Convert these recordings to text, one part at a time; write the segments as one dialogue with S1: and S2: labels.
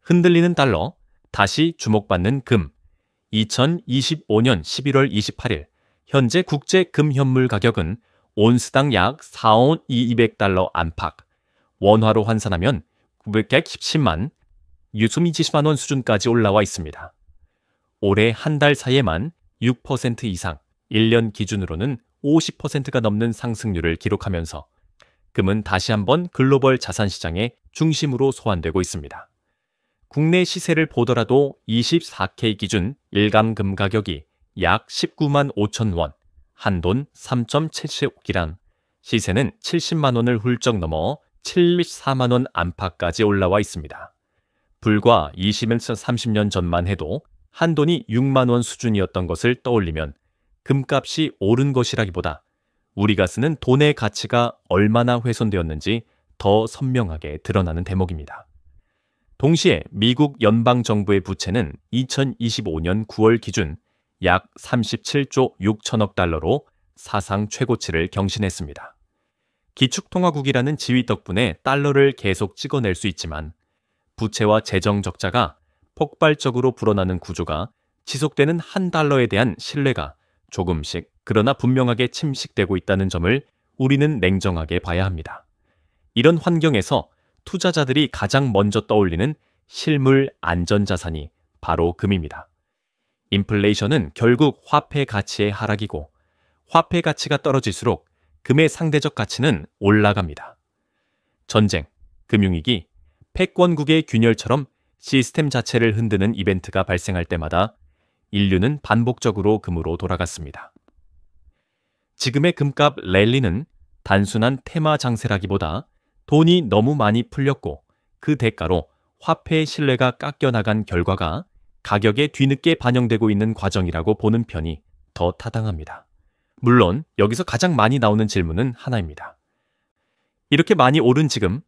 S1: 흔들리는 달러, 다시 주목받는 금. 2025년 11월 28일 현재 국제 금 현물 가격은 온스당 약 4온 200달러 안팎, 원화로 환산하면 910만, 620만 원 수준까지 올라와 있습니다. 올해 한 달 사이에만 6% 이상, 1년 기준으로는 50%가 넘는 상승률을 기록하면서 금은 다시 한번 글로벌 자산시장의 중심으로 소환되고 있습니다. 국내 시세를 보더라도 24K 기준 일감 금 가격이 약 19만 5천 원, 한돈 3.75g, 시세는 70만 원을 훌쩍 넘어 74만 원 안팎까지 올라와 있습니다. 불과 20에서 30년 전만 해도 한돈이 6만 원 수준이었던 것을 떠올리면 금값이 오른 것이라기보다 우리가 쓰는 돈의 가치가 얼마나 훼손되었는지 더 선명하게 드러나는 대목입니다. 동시에 미국 연방정부의 부채는 2025년 9월 기준 약 37조 6천억 달러로 사상 최고치를 경신했습니다. 기축통화국이라는 지위 덕분에 달러를 계속 찍어낼 수 있지만 부채와 재정 적자가 폭발적으로 불어나는 구조가 지속되는 한 달러에 대한 신뢰가 조금씩 그러나 분명하게 침식되고 있다는 점을 우리는 냉정하게 봐야 합니다. 이런 환경에서 투자자들이 가장 먼저 떠올리는 실물 안전자산이 바로 금입니다. 인플레이션은 결국 화폐 가치의 하락이고 화폐 가치가 떨어질수록 금의 상대적 가치는 올라갑니다. 전쟁, 금융위기, 패권국의 균열처럼 시스템 자체를 흔드는 이벤트가 발생할 때마다 인류는 반복적으로 금으로 돌아갔습니다. 지금의 금값 랠리는 단순한 테마 장세라기보다 돈이 너무 많이 풀렸고 그 대가로 화폐의 신뢰가 깎여나간 결과가 가격에 뒤늦게 반영되고 있는 과정이라고 보는 편이 더 타당합니다. 물론 여기서 가장 많이 나오는 질문은 하나입니다. 이렇게 많이 오른 지금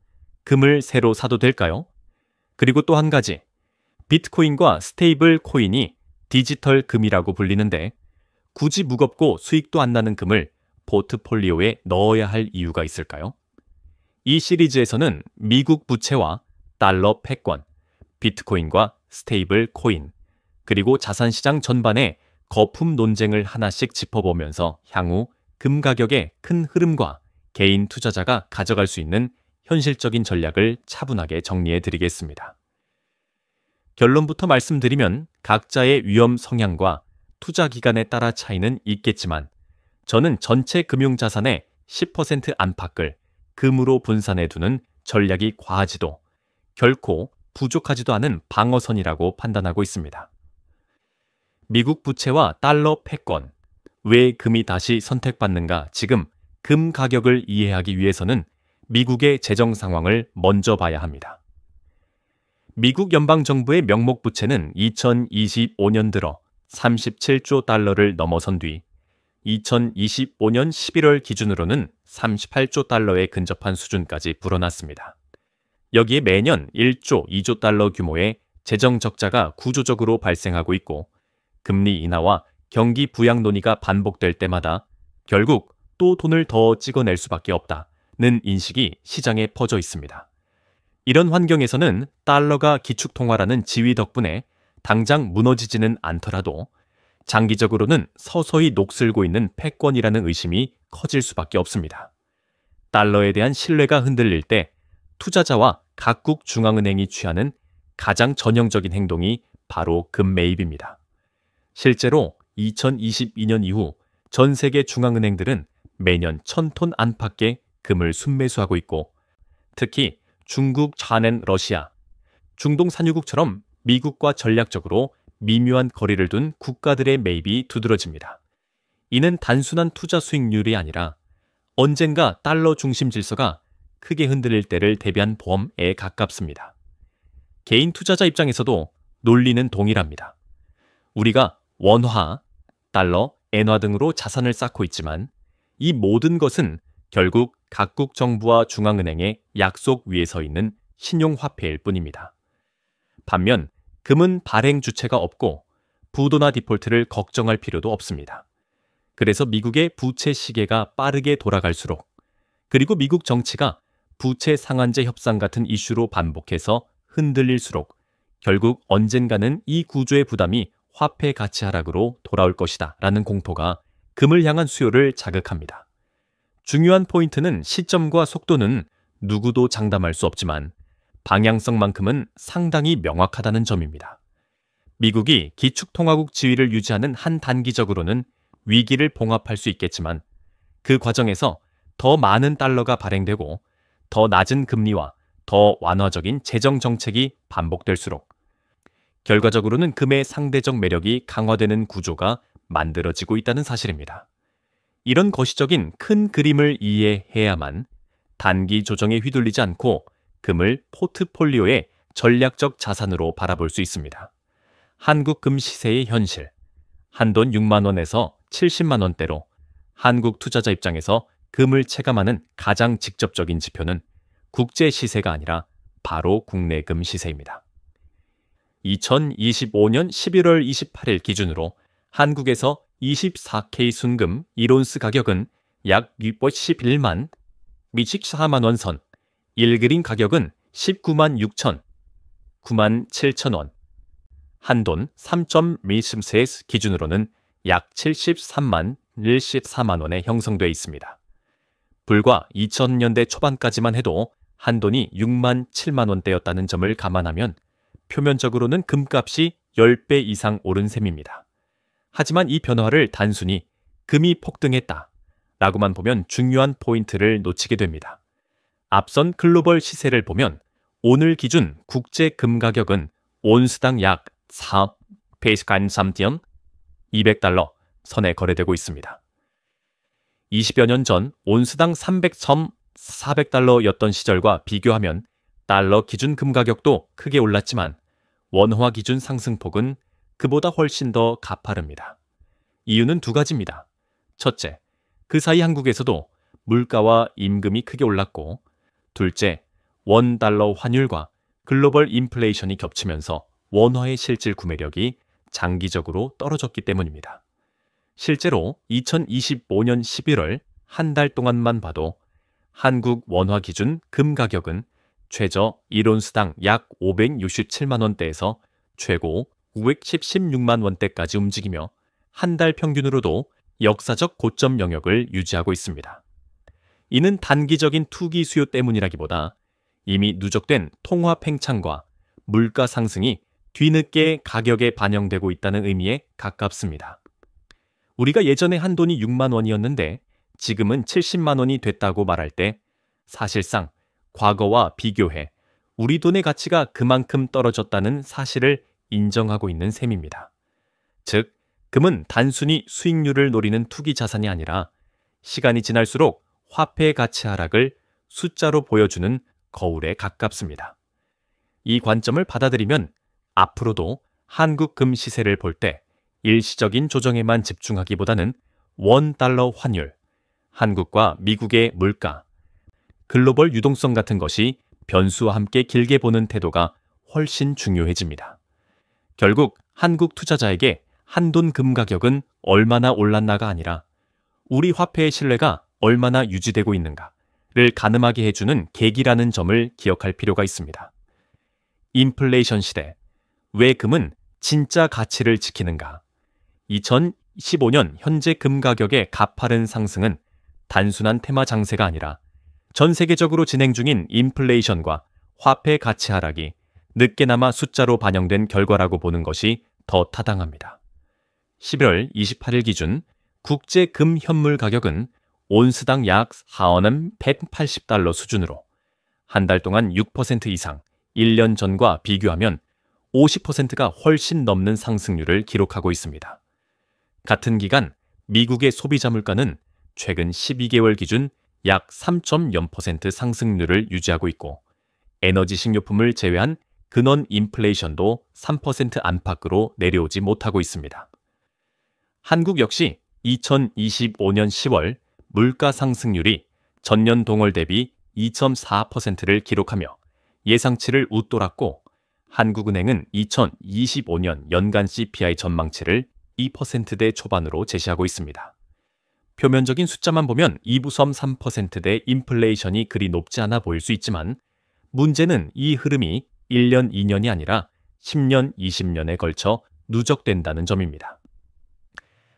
S1: 금을 새로 사도 될까요? 그리고 또 한 가지, 비트코인과 스테이블 코인이 디지털 금이라고 불리는데 굳이 무겁고 수익도 안 나는 금을 포트폴리오에 넣어야 할 이유가 있을까요? 이 시리즈에서는 미국 부채와 달러 패권, 비트코인과 스테이블 코인, 그리고 자산시장 전반의 거품 논쟁을 하나씩 짚어보면서 향후 금 가격의 큰 흐름과 개인 투자자가 가져갈 수 있는 현실적인 전략을 차분하게 정리해 드리겠습니다. 결론부터 말씀드리면 각자의 위험 성향과 투자 기간에 따라 차이는 있겠지만 저는 전체 금융자산의 10% 안팎을 금으로 분산해 두는 전략이 과하지도 결코 부족하지도 않은 방어선이라고 판단하고 있습니다. 미국 부채와 달러 패권, 왜 금이 다시 선택받는가? 지금 금 가격을 이해하기 위해서는 미국의 재정 상황을 먼저 봐야 합니다. 미국 연방정부의 명목 부채는 2025년 들어 37조 달러를 넘어선 뒤 2025년 11월 기준으로는 38조 달러에 근접한 수준까지 불어났습니다. 여기에 매년 1조, 2조 달러 규모의 재정 적자가 구조적으로 발생하고 있고 금리 인하와 경기 부양 논의가 반복될 때마다 결국 또 돈을 더 찍어낼 수밖에 없다는 인식이 시장에 퍼져 있습니다. 이런 환경에서는 달러가 기축통화라는 지위 덕분에 당장 무너지지는 않더라도 장기적으로는 서서히 녹슬고 있는 패권이라는 의심이 커질 수밖에 없습니다. 달러에 대한 신뢰가 흔들릴 때 투자자와 각국 중앙은행이 취하는 가장 전형적인 행동이 바로 금 매입입니다. 실제로 2022년 이후 전 세계 중앙은행들은 매년 1000톤 안팎의 금을 순매수하고 있고 특히 중국, 좌낸, 러시아, 중동 산유국처럼 미국과 전략적으로 미묘한 거리를 둔 국가들의 매입이 두드러집니다. 이는 단순한 투자 수익률이 아니라 언젠가 달러 중심 질서가 크게 흔들릴 때를 대비한 보험에 가깝습니다. 개인 투자자 입장에서도 논리는 동일합니다. 우리가 원화, 달러, 엔화 등으로 자산을 쌓고 있지만 이 모든 것은 결국 각국 정부와 중앙은행의 약속 위에 서 있는 신용화폐일 뿐입니다. 반면 금은 발행 주체가 없고 부도나 디폴트를 걱정할 필요도 없습니다. 그래서 미국의 부채 시계가 빠르게 돌아갈수록 그리고 미국 정치가 부채 상한제 협상 같은 이슈로 반복해서 흔들릴수록 결국 언젠가는 이 구조의 부담이 화폐 가치 하락으로 돌아올 것이다 라는 공포가 금을 향한 수요를 자극합니다. 중요한 포인트는 시점과 속도는 누구도 장담할 수 없지만 방향성만큼은 상당히 명확하다는 점입니다. 미국이 기축통화국 지위를 유지하는 한 단기적으로는 위기를 봉합할 수 있겠지만 그 과정에서 더 많은 달러가 발행되고 더 낮은 금리와 더 완화적인 재정 정책이 반복될수록 결과적으로는 금의 상대적 매력이 강화되는 구조가 만들어지고 있다는 사실입니다. 이런 거시적인 큰 그림을 이해해야만 단기 조정에 휘둘리지 않고 금을 포트폴리오의 전략적 자산으로 바라볼 수 있습니다. 한국 금 시세의 현실, 한돈 6만 원에서 70만 원대로 한국 투자자 입장에서 금을 체감하는 가장 직접적인 지표는 국제 시세가 아니라 바로 국내 금 시세입니다. 2025년 11월 28일 기준으로 한국에서 24K 순금 1온스 가격은 약 611만 미식 4만 원 선, 1그린 가격은 19만 6천, 9만 7천 원, 한돈 3.밀심세스 기준으로는 약 73만 14만 원에 형성돼 있습니다. 불과 2000년대 초반까지만 해도 한돈이 6만 7만 원대였다는 점을 감안하면 표면적으로는 금값이 10배 이상 오른 셈입니다. 하지만 이 변화를 단순히 금이 폭등했다 라고만 보면 중요한 포인트를 놓치게 됩니다. 앞선 글로벌 시세를 보면 오늘 기준 국제 금 가격은 온스당 약 200달러 선에 거래되고 있습니다. 20여 년 전 온스당 400달러였던 시절과 비교하면 달러 기준 금 가격도 크게 올랐지만 원화 기준 상승폭은 그보다 훨씬 더 가파릅니다. 이유는 두 가지입니다. 첫째, 그 사이 한국에서도 물가와 임금이 크게 올랐고, 둘째, 원달러 환율과 글로벌 인플레이션이 겹치면서 원화의 실질 구매력이 장기적으로 떨어졌기 때문입니다. 실제로 2025년 11월 한 달 동안만 봐도 한국 원화 기준 금 가격은 최저 1온스당 약 567만 원대에서 최고 916만 원대까지 움직이며 한 달 평균으로도 역사적 고점 영역을 유지하고 있습니다. 이는 단기적인 투기 수요 때문이라기보다 이미 누적된 통화 팽창과 물가 상승이 뒤늦게 가격에 반영되고 있다는 의미에 가깝습니다. 우리가 예전에 한돈이 6만 원이었는데 지금은 70만 원이 됐다고 말할 때 사실상 과거와 비교해 우리 돈의 가치가 그만큼 떨어졌다는 사실을 인정하고 있는 셈입니다. 즉, 금은 단순히 수익률을 노리는 투기 자산이 아니라 시간이 지날수록 화폐의 가치 하락을 숫자로 보여주는 거울에 가깝습니다. 이 관점을 받아들이면 앞으로도 한국 금 시세를 볼 때 일시적인 조정에만 집중하기보다는 원달러 환율, 한국과 미국의 물가, 글로벌 유동성 같은 것이 변수와 함께 길게 보는 태도가 훨씬 중요해집니다. 결국 한국 투자자에게 한돈 금 가격은 얼마나 올랐나가 아니라 우리 화폐의 신뢰가 얼마나 유지되고 있는가를 가늠하게 해주는 계기라는 점을 기억할 필요가 있습니다. 인플레이션 시대, 왜 금은 진짜 가치를 지키는가? 2015년 현재 금 가격의 가파른 상승은 단순한 테마 장세가 아니라 전 세계적으로 진행 중인 인플레이션과 화폐 가치 하락이 늦게나마 숫자로 반영된 결과라고 보는 것이 더 타당합니다. 11월 28일 기준 국제 금 현물 가격은 온스당 약 4원 180달러 수준으로 한 달 동안 6% 이상, 1년 전과 비교하면 50%가 훨씬 넘는 상승률을 기록하고 있습니다. 같은 기간 미국의 소비자 물가는 최근 12개월 기준 약 3.0% 상승률을 유지하고 있고 에너지 식료품을 제외한 근원 인플레이션도 3% 안팎으로 내려오지 못하고 있습니다. 한국 역시 2025년 10월 물가 상승률이 전년 동월 대비 2.4%를 기록하며 예상치를 웃돌았고 한국은행은 2025년 연간 CPI 전망치를 2%대 초반으로 제시하고 있습니다. 표면적인 숫자만 보면 2부섬 3%대 인플레이션이 그리 높지 않아 보일 수 있지만 문제는 이 흐름이 1년, 2년이 아니라 10년, 20년에 걸쳐 누적된다는 점입니다.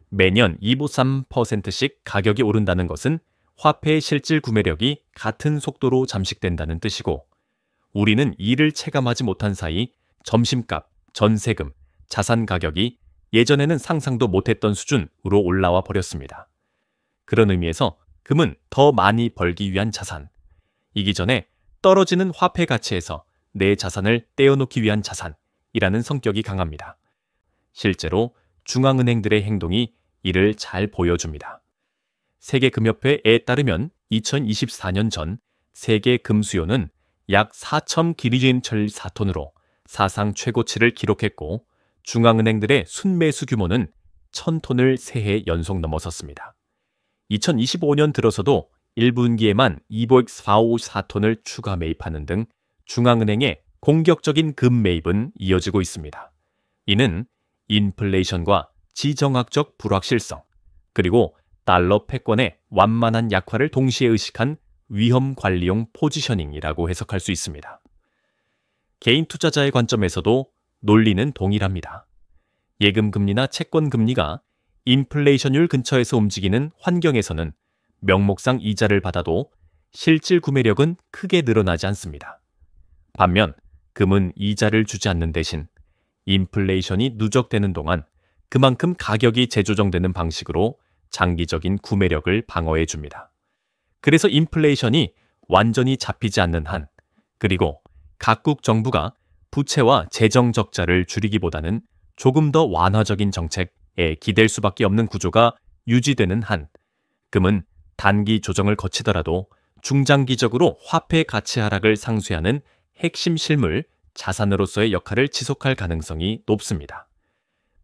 S1: 매년 2~3%씩 가격이 오른다는 것은 화폐의 실질 구매력이 같은 속도로 잠식된다는 뜻이고, 우리는 이를 체감하지 못한 사이 점심값, 전세금, 자산 가격이 예전에는 상상도 못했던 수준으로 올라와 버렸습니다. 그런 의미에서 금은 더 많이 벌기 위한 자산이기 전에 떨어지는 화폐 가치에서 내 자산을 떼어놓기 위한 자산이라는 성격이 강합니다. 실제로 중앙은행들의 행동이 이를 잘 보여줍니다. 세계금협회에 따르면 2024년 전 세계 금 수요는 약 4,000기리진철4톤으로 사상 최고치를 기록했고, 중앙은행들의 순매수 규모는 1,000톤을 새해 연속 넘어섰습니다. 2025년 들어서도 1분기에만 254톤을 추가 매입하는 등 중앙은행의 공격적인 금 매입은 이어지고 있습니다. 이는 인플레이션과 지정학적 불확실성, 그리고 달러 패권의 완만한 약화를 동시에 의식한 위험 관리용 포지셔닝이라고 해석할 수 있습니다. 개인 투자자의 관점에서도 논리는 동일합니다. 예금 금리나 채권 금리가 인플레이션율 근처에서 움직이는 환경에서는 명목상 이자를 받아도 실질 구매력은 크게 늘어나지 않습니다. 반면 금은 이자를 주지 않는 대신 인플레이션이 누적되는 동안 그만큼 가격이 재조정되는 방식으로 장기적인 구매력을 방어해 줍니다. 그래서 인플레이션이 완전히 잡히지 않는 한, 그리고 각국 정부가 부채와 재정 적자를 줄이기보다는 조금 더 완화적인 정책에 기댈 수밖에 없는 구조가 유지되는 한, 금은 단기 조정을 거치더라도 중장기적으로 화폐 가치 하락을 상쇄하는 핵심 실물 자산으로서의 역할을 지속할 가능성이 높습니다.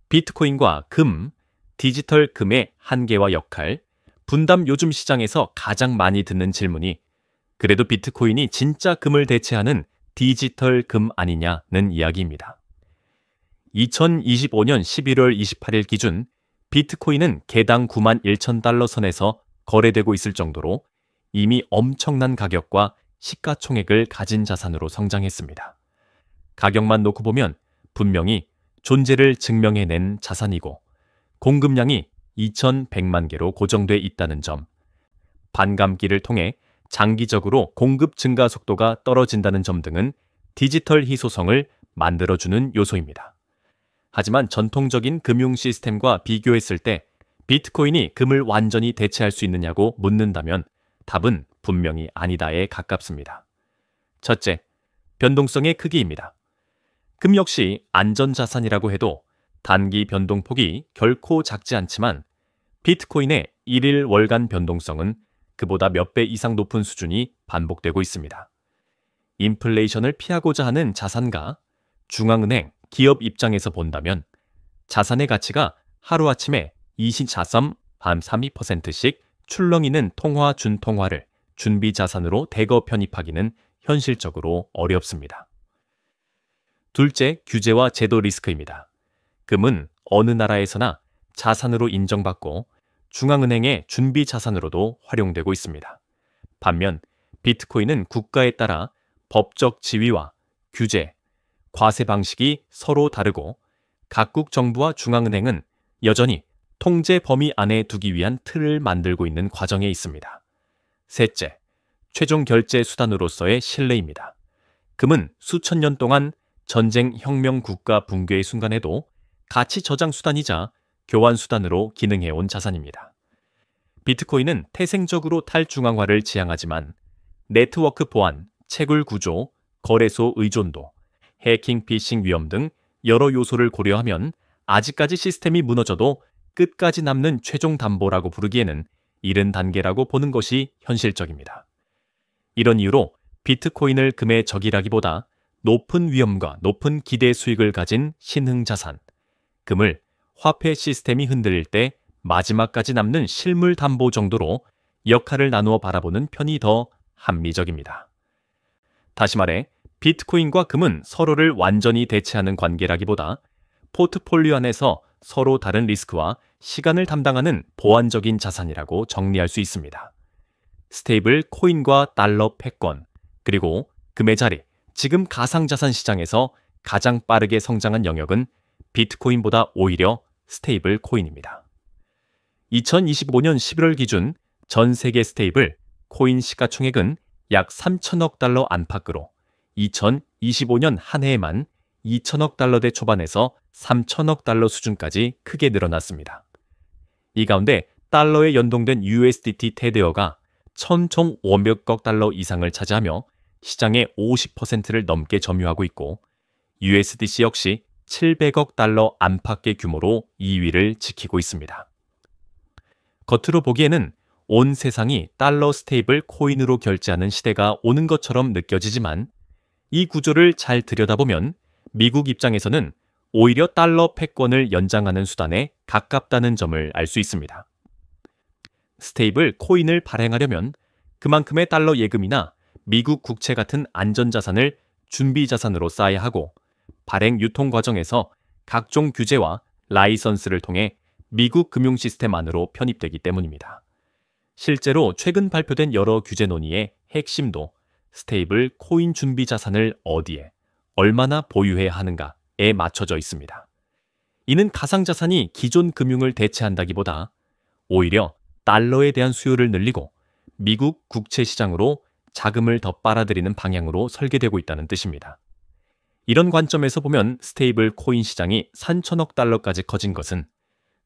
S1: 비트코인과 금, 디지털 금의 한계와 역할, 분담. 요즘 시장에서 가장 많이 듣는 질문이 그래도 비트코인이 진짜 금을 대체하는 디지털 금 아니냐는 이야기입니다. 2025년 11월 28일 기준 비트코인은 개당 91,000달러 선에서 거래되고 있을 정도로 이미 엄청난 가격과 시가총액을 가진 자산으로 성장했습니다. 가격만 놓고 보면 분명히 존재를 증명해낸 자산이고, 공급량이 2,100만 개로 고정돼 있다는 점, 반감기를 통해 장기적으로 공급 증가 속도가 떨어진다는 점 등은 디지털 희소성을 만들어주는 요소입니다. 하지만 전통적인 금융 시스템과 비교했을 때 비트코인이 금을 완전히 대체할 수 있느냐고 묻는다면 답은 분명히 아니다에 가깝습니다. 첫째, 변동성의 크기입니다. 금 역시 안전자산이라고 해도 단기 변동폭이 결코 작지 않지만 비트코인의 1일 월간 변동성은 그보다 몇 배 이상 높은 수준이 반복되고 있습니다. 인플레이션을 피하고자 하는 자산가, 중앙은행, 기업 입장에서 본다면 자산의 가치가 하루아침에 24.32%씩 출렁이는 통화 준통화를 준비 자산으로 대거 편입하기는 현실적으로 어렵습니다. 둘째, 규제와 제도 리스크입니다. 금은 어느 나라에서나 자산으로 인정받고 중앙은행의 준비 자산으로도 활용되고 있습니다. 반면 비트코인은 국가에 따라 법적 지위와 규제, 과세 방식이 서로 다르고 각국 정부와 중앙은행은 여전히 통제 범위 안에 두기 위한 틀을 만들고 있는 과정에 있습니다. 셋째, 최종 결제 수단으로서의 신뢰입니다. 금은 수천 년 동안 전쟁, 혁명, 국가 붕괴의 순간에도 가치 저장 수단이자 교환 수단으로 기능해온 자산입니다. 비트코인은 태생적으로 탈중앙화를 지향하지만 네트워크 보안, 채굴 구조, 거래소 의존도, 해킹 피싱 위험 등 여러 요소를 고려하면 아직까지 시스템이 무너져도 끝까지 남는 최종 담보라고 부르기에는 이른 단계라고 보는 것이 현실적입니다. 이런 이유로 비트코인을 금의 적이라기보다 높은 위험과 높은 기대 수익을 가진 신흥자산, 금을 화폐 시스템이 흔들릴 때 마지막까지 남는 실물 담보 정도로 역할을 나누어 바라보는 편이 더 합리적입니다. 다시 말해 비트코인과 금은 서로를 완전히 대체하는 관계라기보다 포트폴리오 안에서 서로 다른 리스크와 시간을 담당하는 보완적인 자산이라고 정리할 수 있습니다. 스테이블 코인과 달러 패권, 그리고 금의 자리, 지금 가상자산 시장에서 가장 빠르게 성장한 영역은 비트코인보다 오히려 스테이블 코인입니다. 2025년 11월 기준 전 세계 스테이블 코인 시가총액은 약 3천억 달러 안팎으로 2025년 한 해에만 2천억 달러대 초반에서 3천억 달러 수준까지 크게 늘어났습니다. 이 가운데 달러에 연동된 USDT 테더가 1,500억 달러 이상을 차지하며 시장의 50%를 넘게 점유하고 있고 USDC 역시 700억 달러 안팎의 규모로 2위를 지키고 있습니다. 겉으로 보기에는 온 세상이 달러 스테이블 코인으로 결제하는 시대가 오는 것처럼 느껴지지만 이 구조를 잘 들여다보면 미국 입장에서는 오히려 달러 패권을 연장하는 수단에 가깝다는 점을 알 수 있습니다. 스테이블 코인을 발행하려면 그만큼의 달러 예금이나 미국 국채 같은 안전자산을 준비자산으로 쌓아야 하고 발행 유통 과정에서 각종 규제와 라이선스를 통해 미국 금융 시스템 안으로 편입되기 때문입니다. 실제로 최근 발표된 여러 규제 논의의 핵심도 스테이블 코인 준비 자산을 어디에, 얼마나 보유해야 하는가에 맞춰져 있습니다. 이는 가상자산이 기존 금융을 대체한다기보다 오히려 달러에 대한 수요를 늘리고 미국 국채 시장으로 자금을 더 빨아들이는 방향으로 설계되고 있다는 뜻입니다. 이런 관점에서 보면 스테이블 코인 시장이 3천억 달러까지 커진 것은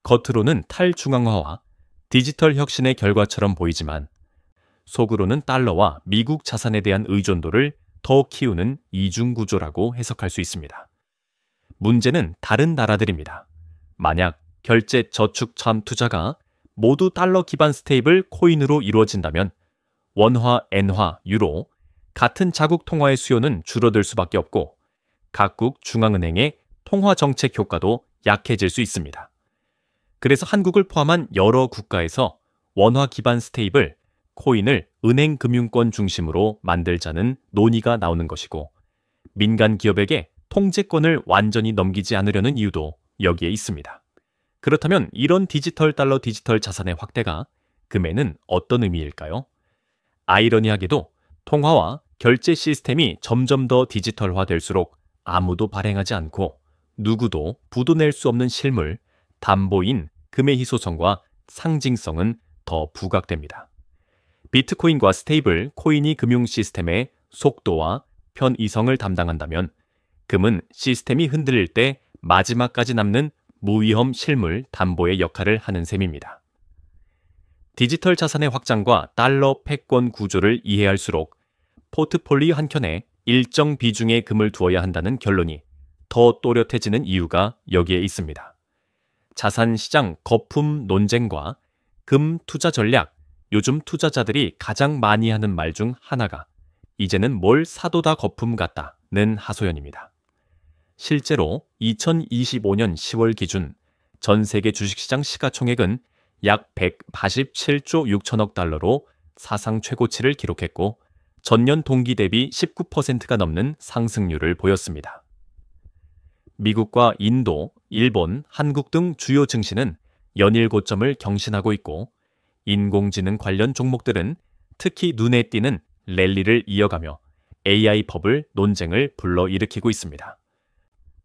S1: 겉으로는 탈중앙화와 디지털 혁신의 결과처럼 보이지만 속으로는 달러와 미국 자산에 대한 의존도를 더 키우는 이중 구조라고 해석할 수 있습니다. 문제는 다른 나라들입니다. 만약 결제 저축 참 투자가 모두 달러 기반 스테이블 코인으로 이루어진다면 원화, 엔화, 유로 같은 자국 통화의 수요는 줄어들 수밖에 없고 각국 중앙은행의 통화 정책 효과도 약해질 수 있습니다. 그래서 한국을 포함한 여러 국가에서 원화 기반 스테이블 코인을 은행 금융권 중심으로 만들자는 논의가 나오는 것이고 민간 기업에게 통제권을 완전히 넘기지 않으려는 이유도 여기에 있습니다. 그렇다면 이런 디지털 달러 디지털 자산의 확대가 금에는 어떤 의미일까요? 아이러니하게도 통화와 결제 시스템이 점점 더 디지털화될수록 아무도 발행하지 않고 누구도 부도낼 수 없는 실물, 담보인 금의 희소성과 상징성은 더 부각됩니다. 비트코인과 스테이블 코인이 금융 시스템의 속도와 편의성을 담당한다면 금은 시스템이 흔들릴 때 마지막까지 남는 무위험 실물 담보의 역할을 하는 셈입니다. 디지털 자산의 확장과 달러 패권 구조를 이해할수록 포트폴리오 한켠에 일정 비중의 금을 두어야 한다는 결론이 더 또렷해지는 이유가 여기에 있습니다. 자산시장 거품 논쟁과 금 투자 전략, 요즘 투자자들이 가장 많이 하는 말 중 하나가 이제는 뭘 사도 다 거품 같다는 하소연입니다. 실제로 2025년 10월 기준 전 세계 주식시장 시가총액은 약 187조 6천억 달러로 사상 최고치를 기록했고 전년 동기 대비 19%가 넘는 상승률을 보였습니다. 미국과 인도, 일본, 한국 등 주요 증시는 연일 고점을 경신하고 있고 인공지능 관련 종목들은 특히 눈에 띄는 랠리를 이어가며 AI 버블 논쟁을 불러일으키고 있습니다.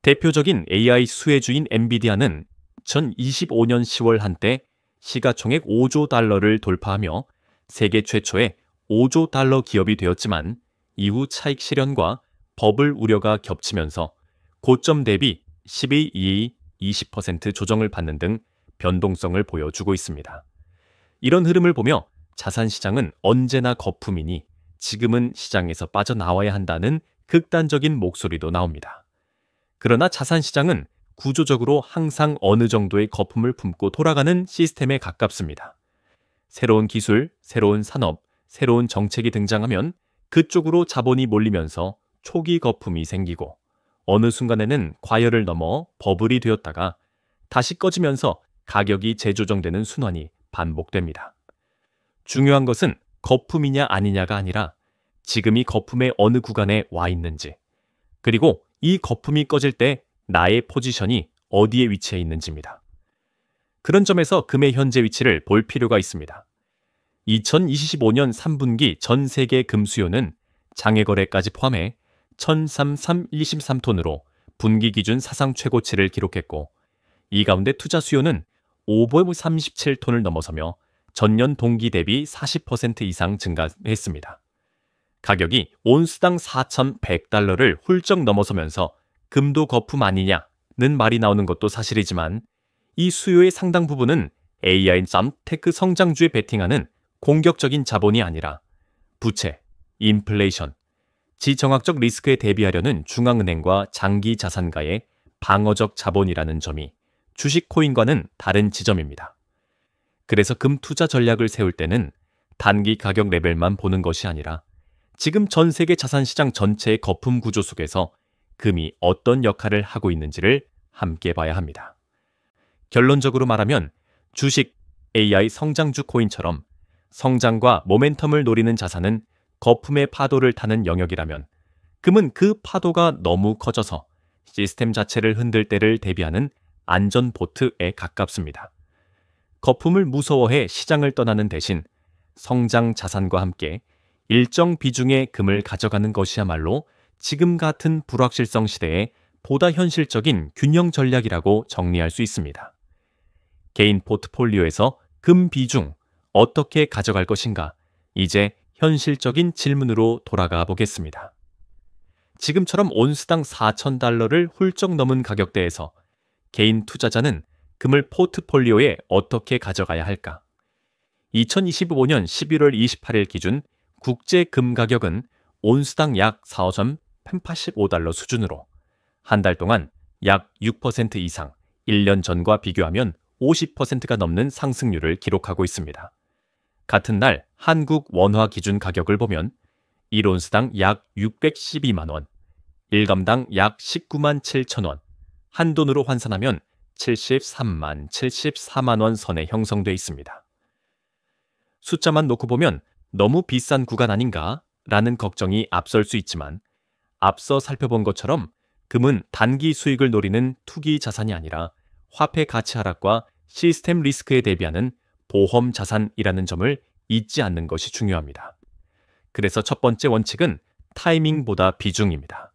S1: 대표적인 AI 수혜주인 엔비디아는 2025년 10월 한때 시가총액 5조 달러를 돌파하며 세계 최초의 5조 달러 기업이 되었지만 이후 차익 실현과 버블 우려가 겹치면서 고점 대비 12, 2, 20% 조정을 받는 등 변동성을 보여주고 있습니다. 이런 흐름을 보며 자산시장은 언제나 거품이니 지금은 시장에서 빠져나와야 한다는 극단적인 목소리도 나옵니다. 그러나 자산시장은 구조적으로 항상 어느 정도의 거품을 품고 돌아가는 시스템에 가깝습니다. 새로운 기술, 새로운 산업, 새로운 정책이 등장하면 그쪽으로 자본이 몰리면서 초기 거품이 생기고 어느 순간에는 과열을 넘어 버블이 되었다가 다시 꺼지면서 가격이 재조정되는 순환이 반복됩니다. 중요한 것은 거품이냐 아니냐가 아니라 지금이 거품의 어느 구간에 와 있는지, 그리고 이 거품이 꺼질 때 나의 포지션이 어디에 위치해 있는지입니다. 그런 점에서 금의 현재 위치를 볼 필요가 있습니다. 2025년 3분기 전 세계 금 수요는 장외 거래까지 포함해 1,323톤으로 분기 기준 사상 최고치를 기록했고 이 가운데 투자 수요는 537톤을 넘어서며 전년 동기 대비 40% 이상 증가했습니다. 가격이 온스당 4,100달러를 훌쩍 넘어서면서 금도 거품 아니냐는 말이 나오는 것도 사실이지만 이 수요의 상당 부분은 AI 테크 성장주에 베팅하는 공격적인 자본이 아니라 부채, 인플레이션, 지정학적 리스크에 대비하려는 중앙은행과 장기 자산가의 방어적 자본이라는 점이 주식 코인과는 다른 지점입니다. 그래서 금 투자 전략을 세울 때는 단기 가격 레벨만 보는 것이 아니라 지금 전 세계 자산시장 전체의 거품 구조 속에서 금이 어떤 역할을 하고 있는지를 함께 봐야 합니다. 결론적으로 말하면 주식, AI 성장주 코인처럼 성장과 모멘텀을 노리는 자산은 거품의 파도를 타는 영역이라면 금은 그 파도가 너무 커져서 시스템 자체를 흔들 때를 대비하는 안전 보트에 가깝습니다. 거품을 무서워해 시장을 떠나는 대신 성장 자산과 함께 일정 비중의 금을 가져가는 것이야말로 지금 같은 불확실성 시대에 보다 현실적인 균형 전략이라고 정리할 수 있습니다. 개인 포트폴리오에서 금 비중 어떻게 가져갈 것인가? 이제 현실적인 질문으로 돌아가 보겠습니다. 지금처럼 온스당 4,000달러를 훌쩍 넘은 가격대에서 개인 투자자는 금을 포트폴리오에 어떻게 가져가야 할까? 2025년 11월 28일 기준 국제 금 가격은 온스당 약 4,085달러 수준으로 한 달 동안 약 6% 이상, 1년 전과 비교하면 50%가 넘는 상승률을 기록하고 있습니다. 같은 날 한국 원화 기준 가격을 보면 1온스당 약 612만 원, 1감당 약 19만 7천 원, 한돈으로 환산하면 74만 원 선에 형성돼 있습니다. 숫자만 놓고 보면 너무 비싼 구간 아닌가? 라는 걱정이 앞설 수 있지만 앞서 살펴본 것처럼 금은 단기 수익을 노리는 투기 자산이 아니라 화폐 가치 하락과 시스템 리스크에 대비하는 보험 자산이라는 점을 잊지 않는 것이 중요합니다. 그래서 첫 번째 원칙은 타이밍보다 비중입니다.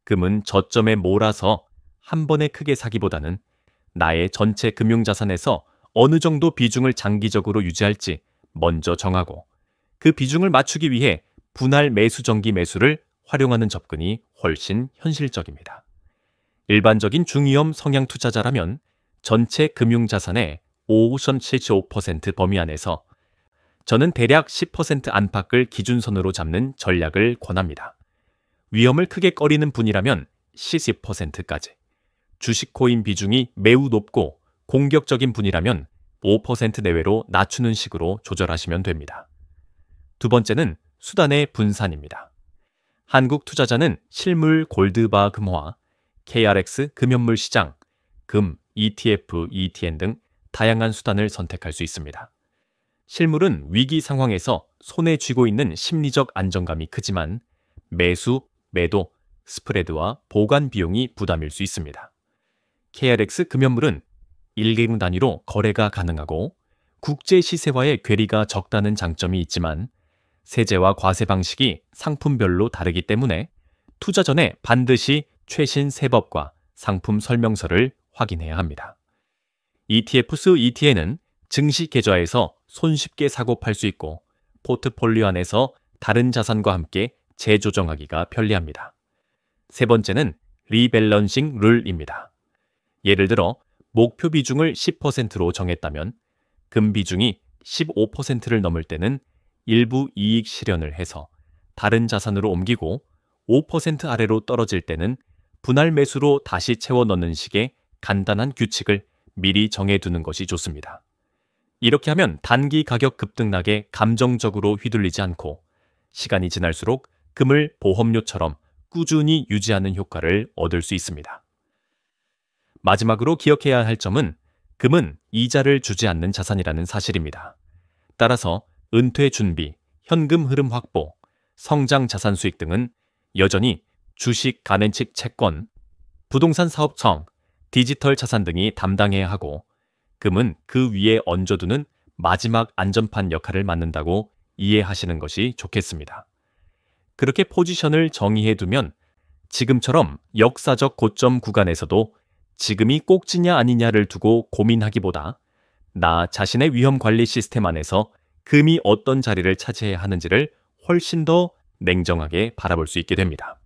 S1: 금은 저점에 몰아서 한 번에 크게 사기보다는 나의 전체 금융자산에서 어느 정도 비중을 장기적으로 유지할지 먼저 정하고 그 비중을 맞추기 위해 분할 매수 정기 매수를 활용하는 접근이 훨씬 현실적입니다. 일반적인 중위험 성향 투자자라면 전체 금융자산의 5.75% 범위 안에서 저는 대략 10% 안팎을 기준선으로 잡는 전략을 권합니다. 위험을 크게 꺼리는 분이라면 10%까지, 주식 코인 비중이 매우 높고 공격적인 분이라면 5% 내외로 낮추는 식으로 조절하시면 됩니다. 두 번째는 수단의 분산입니다. 한국 투자자는 실물 골드바 금화, KRX 금연물 시장, 금, ETF, ETN 등 다양한 수단을 선택할 수 있습니다. 실물은 위기 상황에서 손에 쥐고 있는 심리적 안정감이 크지만 매수, 매도, 스프레드와 보관 비용이 부담일 수 있습니다. KRX 금연물은 1개국 단위로 거래가 가능하고 국제 시세와의 괴리가 적다는 장점이 있지만 세제와 과세 방식이 상품별로 다르기 때문에 투자 전에 반드시 최신 세법과 상품 설명서를 확인해야 합니다. ETF스 ETN은 증시 계좌에서 손쉽게 사고 팔 수 있고 포트폴리오 안에서 다른 자산과 함께 재조정하기가 편리합니다. 세 번째는 리밸런싱 룰입니다. 예를 들어 목표 비중을 10%로 정했다면 금 비중이 15%를 넘을 때는 일부 이익 실현을 해서 다른 자산으로 옮기고 5% 아래로 떨어질 때는 분할 매수로 다시 채워 넣는 식의 간단한 규칙을 미리 정해두는 것이 좋습니다. 이렇게 하면 단기 가격 급등락에 감정적으로 휘둘리지 않고 시간이 지날수록 금을 보험료처럼 꾸준히 유지하는 효과를 얻을 수 있습니다. 마지막으로 기억해야 할 점은 금은 이자를 주지 않는 자산이라는 사실입니다. 따라서 은퇴 준비, 현금 흐름 확보, 성장 자산 수익 등은 여전히 주식 가맹식 채권, 부동산 사업청, 디지털 자산 등이 담당해야 하고 금은 그 위에 얹어두는 마지막 안전판 역할을 맡는다고 이해하시는 것이 좋겠습니다. 그렇게 포지션을 정의해두면 지금처럼 역사적 고점 구간에서도 지금이 꼭지냐 아니냐를 두고 고민하기보다 나 자신의 위험 관리 시스템 안에서 금이 어떤 자리를 차지해야 하는지를 훨씬 더 냉정하게 바라볼 수 있게 됩니다.